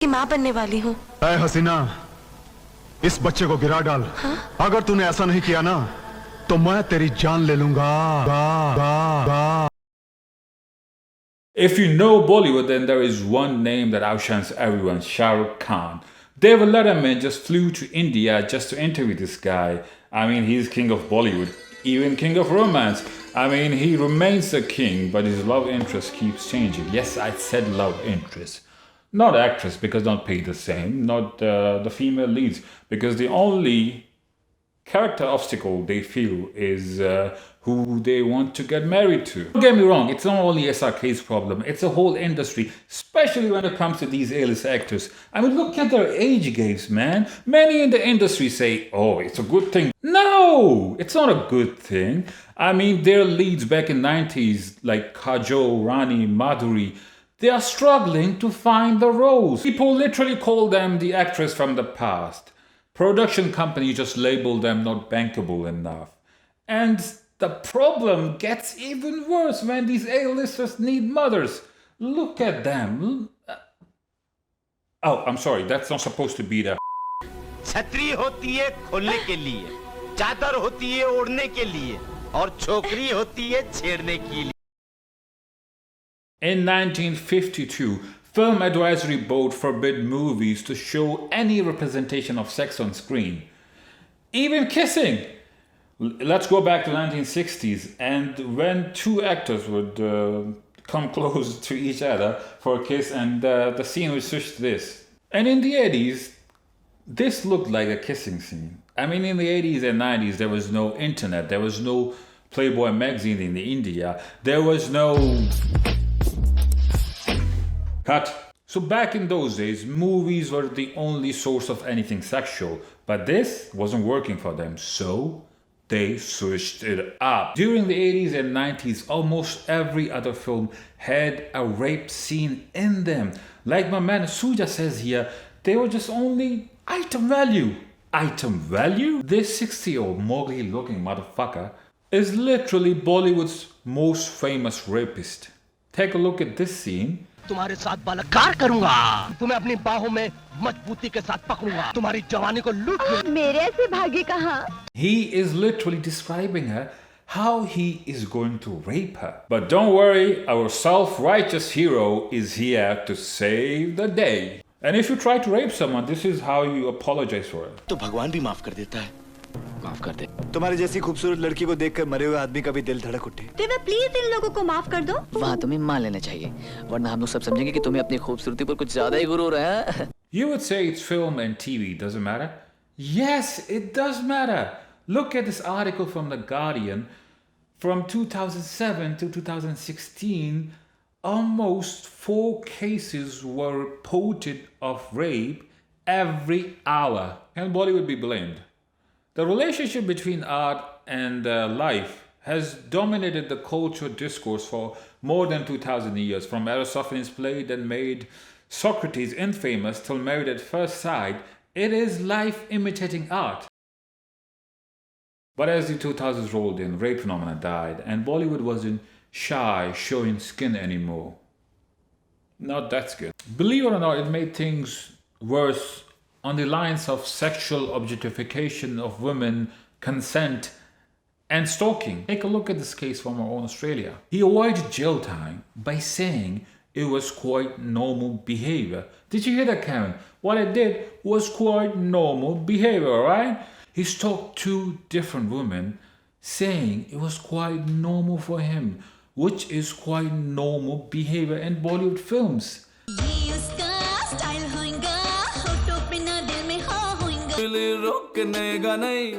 की माँ बनने वाली हूँ। ऐ हसीना, इस बच्चे को गिरा डाल। हाँ? अगर तूने ऐसा नहीं किया ना तो मैं तेरी जान ले लूंगा। If you know Bollywood, then there is one name that outshines everyone: Shah Rukh Khan. David Letterman just flew to India just to interview this guy. I mean, he's king of Bollywood, even king of romance. I mean, he remains a king, but his love interest keeps changing. Yes, I said love interest. Not actress, because don't pay the same. Not the female leads, because the only character obstacle they feel is who they want to get married to. Don't get me wrong, it's not only SRK's problem, it's a whole industry, especially when it comes to these A-list actors. I mean, look at their age gaps, man. Many in the industry say, oh, it's a good thing. No, it's not a good thing. I mean, their leads back in 90s, like Kajol, Rani, Madhuri, they are struggling to find the roles. People literally call them the actress from the past. Production companies just label them not bankable enough. And the problem gets even worse when these A-listers need mothers. Look at them. Oh, I'm sorry, that's not supposed to be there. छतरी होती है खोलने के लिए, चादर होती है ओढ़ने के लिए, और छोकरी होती है छेड़ने के लिए. In 1952, Film Advisory Board forbid movies to show any representation of sex on screen. Even kissing. Let's go back to the 1960s, and when two actors would come close to each other for a kiss, and the scene would switch to this. And in the 80s, this looked like a kissing scene. I mean, in the 80s and 90s, there was no internet, there was no Playboy magazine in India, there was no... Cut. So back in those days, movies were the only source of anything sexual, but this wasn't working for them, so they switched it up. During the 80s and 90s, almost every other film had a rape scene in them. Like my man Suja says here, they were just only item value. Item value? This 60-year-old Mowgli-looking motherfucker is literally Bollywood's most famous rapist. Take a look at this scene. तुम्हारे साथ बलात्कार करूंगा, तुम्हें अपनी बाहों में मजबूती के साथ पकड़ूंगा, तुम्हारी जवानी को लूट लूंगा. मेरे ऐसे भाग्य कहाँ? He is literally describing her how he is going to rape her. But don't worry, our self-righteous hero is here to save the day. And if you try to rape someone, this is how you apologize for it. तो भगवान भी माफ कर देता है. माफ कर दे. तुम्हारी जैसी खूबसूरत लड़की को देखकर मरे हुए आदमी का भी दिल धड़क उठे. देवा प्लीज इन लोगों को माफ कर दो. वहाँ तुम्हें मान लेना चाहिए, वरना हम लोग सब समझेंगे कि तुम्हें अपनी खूबसूरती पर कुछ ज्यादा ही गुरूर है. You would say it's film and TV, doesn't matter? Yes, it does matter. Look at this article from The Guardian. From 2007 to 2016, almost 4 cases were reported of rape every hour. Can Bollywood be blamed? The relationship between art and life has dominated the cultural discourse for more than 2,000 years, from Aristophanes' play that made Socrates infamous till Married at First Sight. It is life imitating art. But as the 2000s rolled in, rape phenomena died, and Bollywood wasn't shy showing skin anymore. Not that skin. Believe it or not, it made things worse on the lines of sexual objectification of women, consent, and stalking. Take a look at this case from our own Australia. He avoided jail time by saying it was quite normal behavior. Did you hear that, Karen? What I did was quite normal behavior, alright? He stalked 2 different women, saying it was quite normal for him, which is quite normal behavior in Bollywood films. रोकने का नहीं,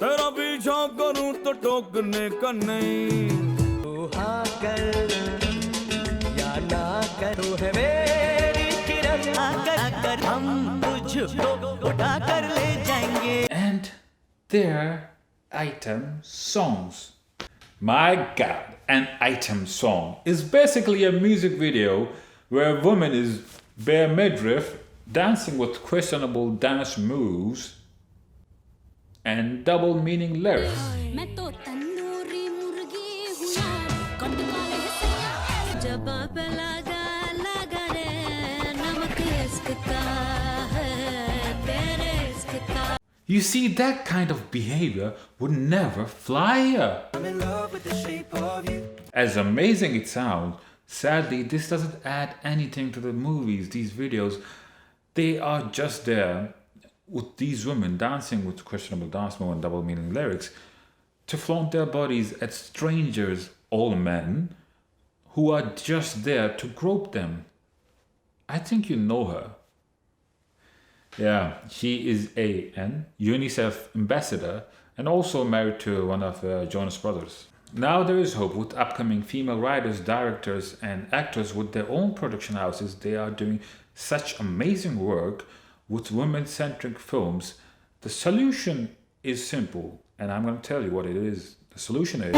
तेरा पीछा करूं तो टोकने का नहीं. तू हाँ कर या ना कर, तू है मेरी किरण, आकर हम तुझको उठा कर ले जाएंगे. And their item songs. My God, an item song is basically a music video where a woman is bare midriff, dancing with questionable dance moves and double meaning lyrics. You see, that kind of behavior would never fly here. I'm in love with the shape of you. As amazing it sounds, sadly, this doesn't add anything to the movies. These videos, they are just there with these women dancing with questionable dance move and double meaning lyrics to flaunt their bodies at strangers, all men, who are just there to grope them. I think you know her. Yeah, she is an UNICEF ambassador and also married to one of Jonas Brothers. Now there is hope with upcoming female writers, directors and actors with their own production houses. They are doing such amazing work with women-centric films. The solution is simple, and I'm going to tell you what it is. The solution is